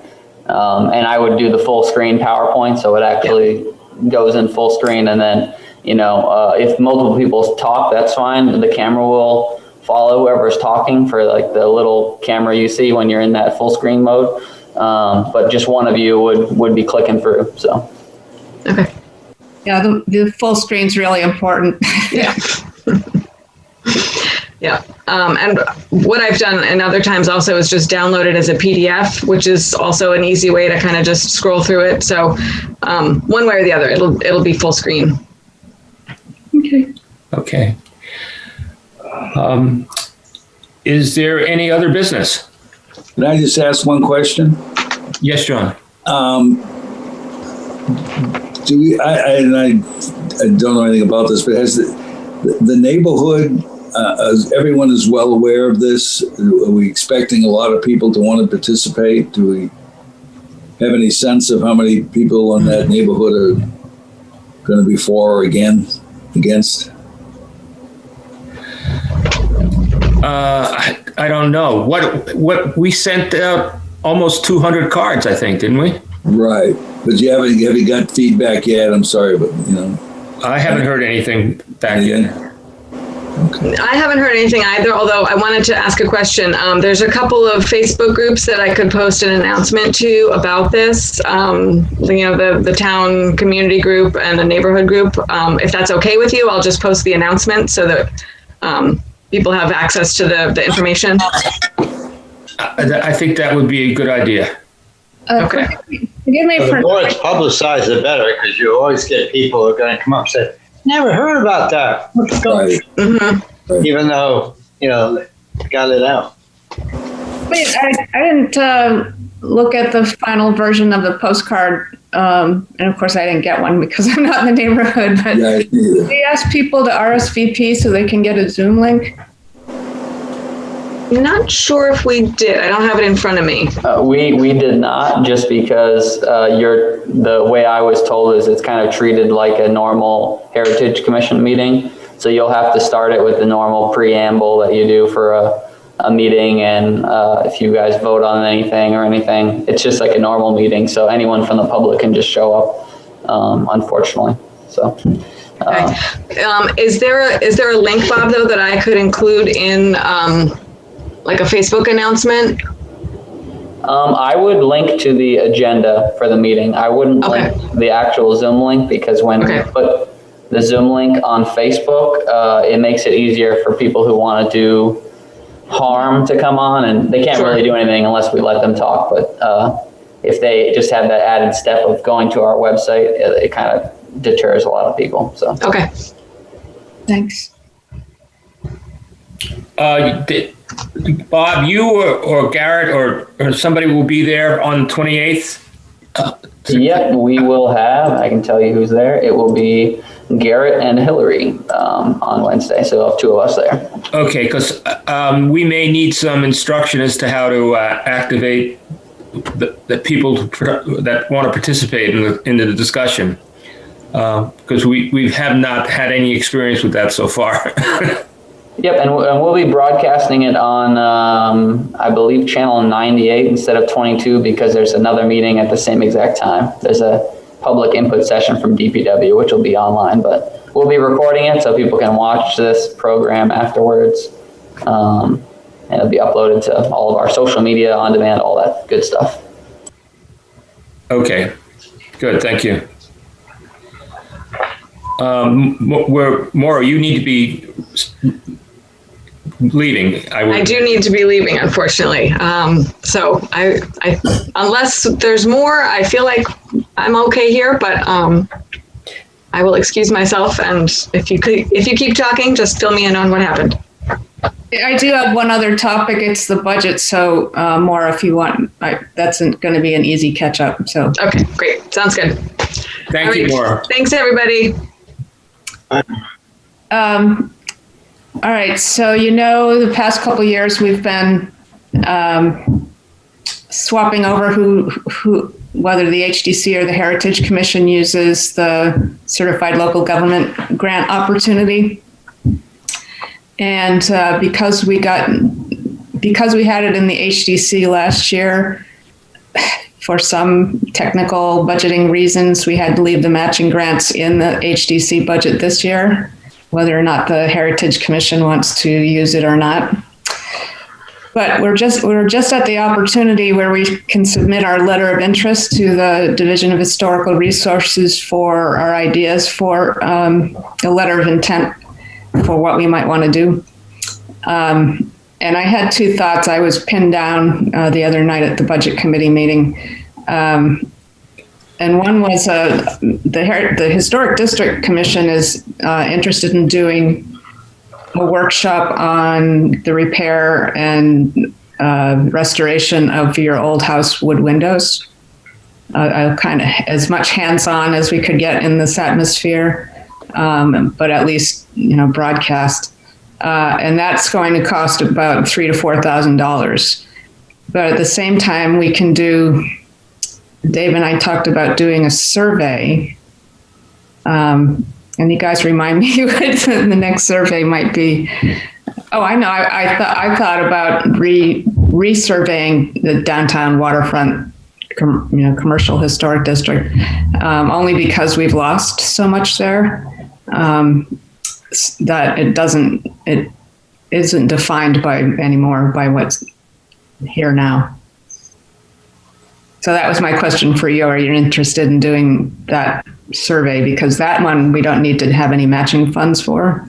and I would do the full screen PowerPoint, so it actually goes in full screen. And then if multiple people talk, that's fine. The camera will follow whoever's talking for like the little camera you see when you're in that full screen mode. But just one of you would be clicking through. So.
Okay.
Yeah, the full screen's really important.
Yeah. Yeah. And what I've done and other times also is just download it as a PDF, which is also an easy way to kind of just scroll through it. So one way or the other, it'll be full screen.
Okay. Is there any other business?
Can I just ask one question?
Yes, John.
do we? I don't know anything about this, but has the neighborhood? Everyone is well aware of this. Are we expecting a lot of people to want to participate? Do we have any sense of how many people in that neighborhood are going to be for or against?
I don't know. What we sent out almost 200 cards, I think, didn't we?
Right. But have you got feedback yet? I'm sorry, but
I haven't heard anything back yet.
Okay. I haven't heard anything either, although I wanted to ask a question. There's a couple of Facebook groups that I could post an announcement to about this. The town community group and the neighborhood group. If that's okay with you, I'll just post the announcement so that people have access to the information.
I think that would be a good idea.
Okay.
Forgive me
the more it's publicized, the better, because you always get people who are going to come up and say, "Never heard about that. What's going on?" Mm-hmm. Even though got it out.
Wait, I didn't look at the final version of the postcard, and of course I didn't get one because I'm not in the neighborhood. But we asked people to RSVP so they can get a Zoom link.
Not sure if we did. I don't have it in front of me.
We did not, just because the way I was told is it's kind of treated like a normal Heritage Commission meeting. So you'll have to start it with the normal preamble that you do for a meeting, and if you guys vote on anything, it's just like a normal meeting. So anyone from the public can just show up, unfortunately. So.
Okay. Is there a link, Bob, though, that I could include in like a Facebook announcement?
I would link to the agenda for the meeting. I wouldn't link the actual Zoom link, because when you put the Zoom link on Facebook, it makes it easier for people who want to do harm to come on, and they can't really do anything unless we let them talk. But if they just have that added step of going to our website, it kind of deters a lot of people. So
okay,
thanks.
Bob, you or Garrett or somebody will be there on the 28th?
Yep, we will have. I can tell you who's there. It will be Garrett and Hillary on Wednesday. So we'll have two of us there. Okay,
because we may need some instruction as to how to activate the people that want to participate in the discussion, because we have not had any experience with that so far.
Yep, and we'll be broadcasting it on, I believe, channel 98 instead of 22, because there's another meeting at the same exact time. There's a public input session from DPW, which will be online, but we'll be recording it so people can watch this program afterwards. And it'll be uploaded to all of our social media, on demand, all that good stuff.
Okay, good, thank you. Maura, you need to be leaving. I do
need to be leaving, unfortunately. So I unless there's more, I feel like I'm okay here, but I will excuse myself. And if you keep talking, just fill me in on what happened.
I do have one other topic. It's the budget. So Maura, if you want, that's going to be an easy catch up. So
okay, great. Sounds good.
Thank you, Maura.
Thanks, everybody.
All right. So, the past couple of years we've been swapping over whether the HDC or the Heritage Commission uses the Certified Local Government Grant opportunity. And because we had it in the HDC last year, for some technical budgeting reasons, we had to leave the matching grants in the HDC budget this year, whether or not the Heritage Commission wants to use it or not. But we're just at the opportunity where we can submit our letter of interest to the Division of Historical Resources for our ideas for a letter of intent for what we might want to do. And I had two thoughts. I was pinned down the other night at the Budget Committee meeting. And one was the Historic District Commission is interested in doing a workshop on the repair and restoration of your old house wood windows. kind of as much hands-on as we could get in this atmosphere, but at least, broadcast. And that's going to cost about $3,000 to $4,000. But at the same time, we can do, Dave and I talked about doing a survey. And you guys remind me what the next survey might be. Oh, I know. I thought about resurveying the downtown waterfront, commercial historic district, only because we've lost so much there that it isn't defined anymore by what's here now. So that was my question for you. Are you interested in doing that survey? Because that one we don't need to have any matching funds for.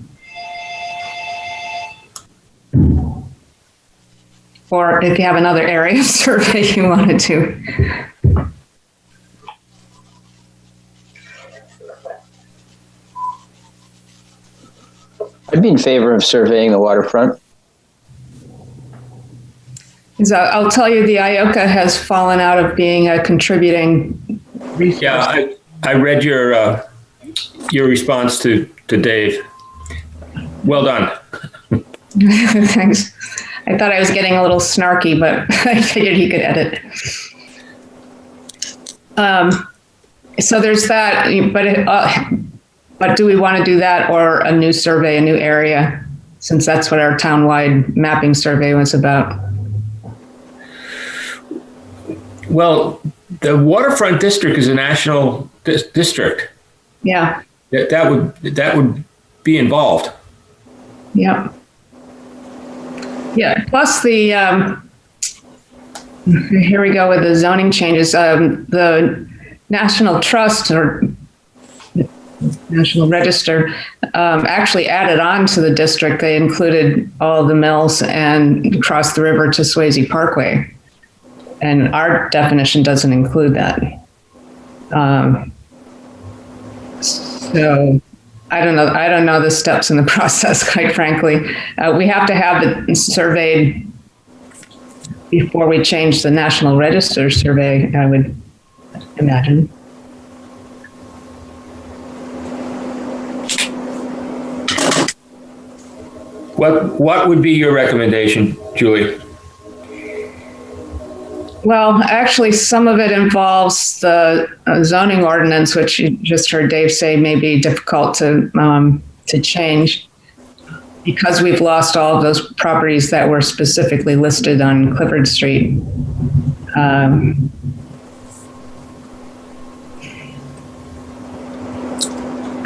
Or if you have another area of survey you wanted to.
I'd be in favor of surveying the waterfront.
So I'll tell you, the IOCA has fallen out of being a contributing resource.
Yeah, I read your response to Dave. Well done.
Thanks. I thought I was getting a little snarky, but I figured he could edit. So there's that, but do we want to do that or a new survey, a new area, since that's what our townwide mapping survey was about?
Well, the waterfront district is a national district.
Yeah.
That would be involved.
Yep. Yeah. Plus the here we go with the zoning changes. The National Trust or National Register actually added on to the district. They included all the mills and across the river to Swayze Parkway. And our definition doesn't include that. So I don't know the steps in the process, quite frankly. We have to have it surveyed before we change the National Register survey, I would imagine.
What would be your recommendation, Julie?
Well, actually, some of it involves the zoning ordinance, which you just heard Dave say may be difficult to change because we've lost all of those properties that were specifically listed on Clifford Street. I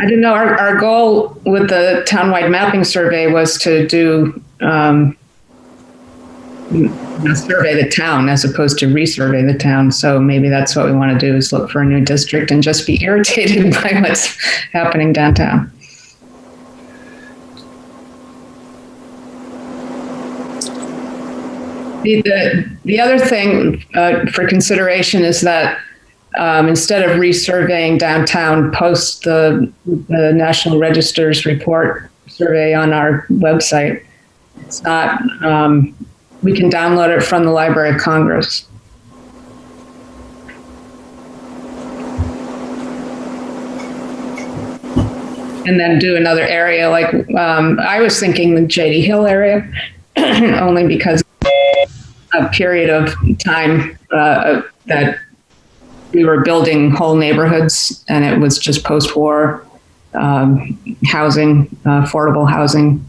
don't know. Our goal with the townwide mapping survey was to do survey the town as opposed to resurvey the town. So maybe that's what we want to do, is look for a new district and just be irritated by what's happening downtown. The other thing for consideration is that instead of resurveying downtown, post the National Register's report survey on our website. It's not, we can download it from the Library of Congress. And then do another area, like I was thinking the JD Hill area, only because a period of time that we were building whole neighborhoods, and it was just post-war housing, affordable housing.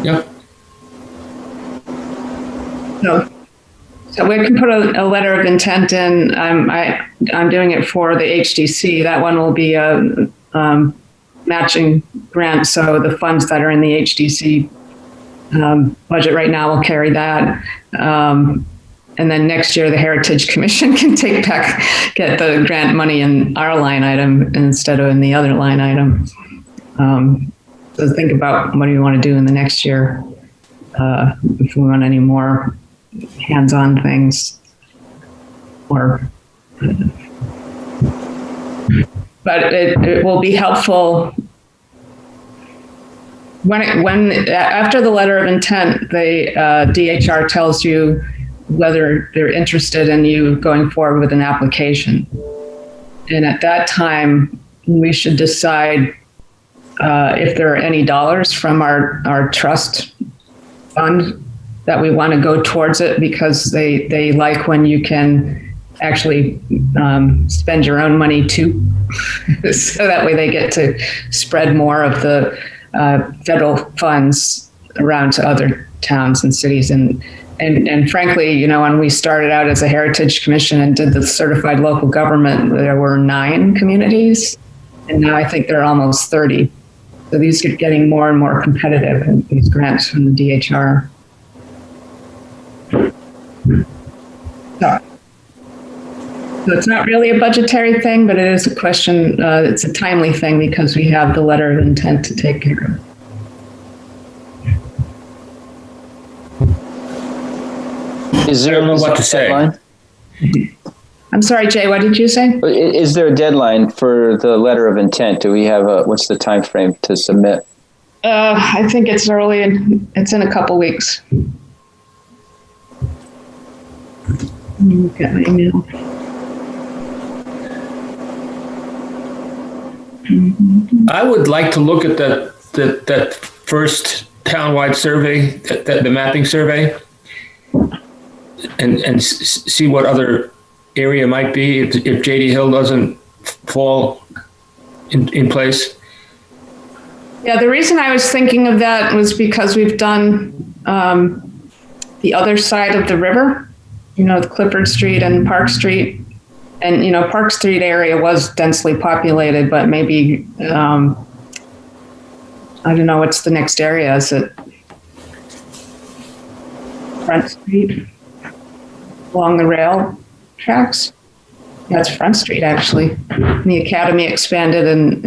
Yep.
So we can put a letter of intent in. I'm doing it for the HDC. That one will be a matching grant. So the funds that are in the HDC budget right now will carry that. And then next year, the Heritage Commission can get the grant money in our line item instead of in the other line item. So think about what do you want to do in the next year, if we want any more hands-on things, but it will be helpful when after the letter of intent, the DHR tells you whether they're interested in you going forward with an application. And at that time, we should decide if there are any dollars from our trust fund that we want to go towards it, because they like when you can actually spend your own money too. So that way they get to spread more of the federal funds around to other towns and cities. And frankly, you know, when we started out as a Heritage Commission and did the certified local government, there were 9 communities, and now I think there are almost 30. So these are getting more and more competitive, and these grants from the DHR. So it's not really a budgetary thing, but it is a question. It's a timely thing because we have the letter of intent to take care of.
Is there,
I don't know what to say.
Deadline?
I'm sorry, Jay, what did you say?
Is there a deadline for the letter of intent? Do we have what's the time frame to submit?
I think it's early, and it's in a couple weeks. Let me look at my email.
I would like to look at that first townwide survey, the mapping survey, and see what other area might be if JD Hill doesn't fall in place.
Yeah, the reason I was thinking of that was because we've done the other side of the river, you know, the Clifford Street and Park Street. And, you know, Park Street area was densely populated, but maybe, I don't know, what's the next area? Is it Front Street along the rail tracks? Yeah, it's Front Street, actually. And the academy expanded and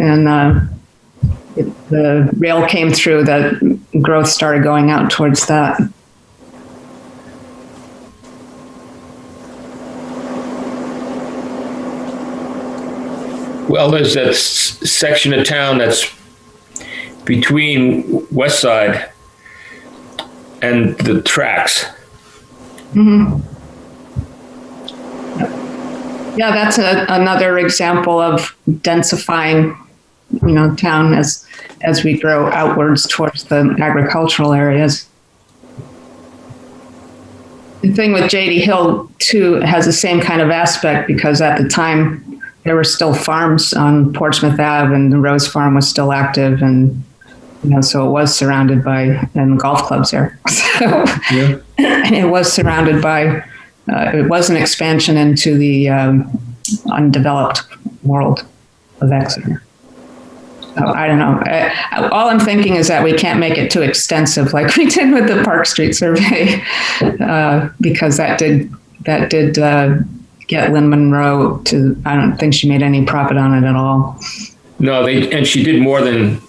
the rail came through, that growth started going out towards that.
Well, there's that section of town that's between West Side and the tracks.
Mm-hmm. Yeah, that's another example of densifying, you know, town as we grow outwards towards the agricultural areas. The thing with JD Hill too has the same kind of aspect, because at the time there were still farms on Portsmouth Ave, and the Rose Farm was still active, and you know, so it was surrounded by, and golf clubs there. So yeah. It was surrounded by. It was an expansion into the undeveloped world of Exeter. So I don't know. All I'm thinking is that we can't make it too extensive like we did with the Park Street survey, because that did get Lynn Monroe to, I don't think she made any profit on it at all.
No, and she did more than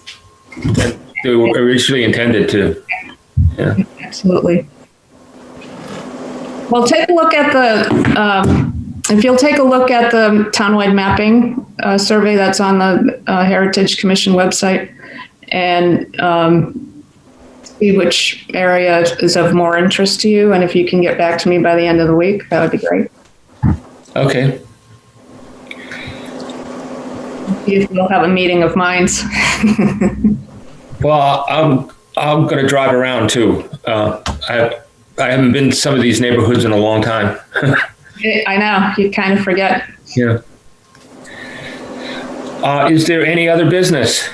they were originally intended to. Yeah.
Absolutely. Well, take a look at if you'll take a look at the townwide mapping survey that's on the Heritage Commission website, and see which area is of more interest to you. And if you can get back to me by the end of the week, that would be great.
Okay.
See if we'll have a meeting of minds.
Well, I'm going to drive around too. I haven't been to some of these neighborhoods in a long time.
I know, you kind of forget.
Yeah. Is there any other business?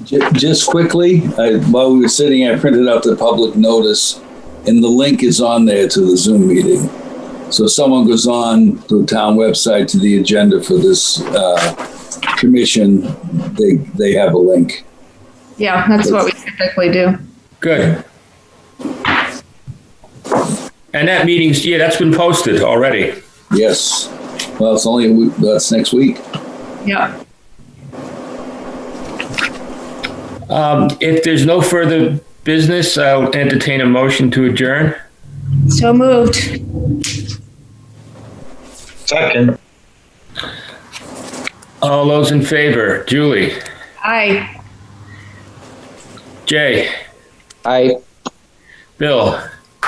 Just quickly, while we were sitting, I printed out the public notice, and the link is on there to the Zoom meeting. So if someone goes on the town website to the agenda for this commission, they have a link.
Yeah, that's what we typically do.
Good. And that meeting's, that's been posted already.
Yes. Well, it's only that's next week.
Yeah.
If there's no further business, I'll entertain a motion to adjourn.
So moved.
Second.
All those in favor. Julie.
Aye.
Jay.
Aye.
Bill.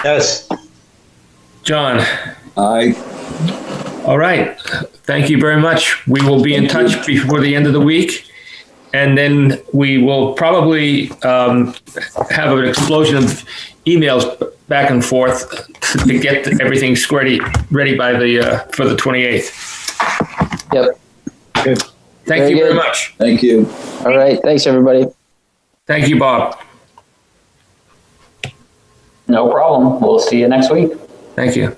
Yes.
John.
Aye.
All right. Thank you very much. We will be in touch before the end of the week. And then we will probably have an explosion of emails back and forth to get everything ready by for the 28th.
Yep.
Good.
Thank you very much.
Thank you.
All right. Thanks, everybody.
Thank you, Bob.
No problem. We'll see you next week.
Thank you.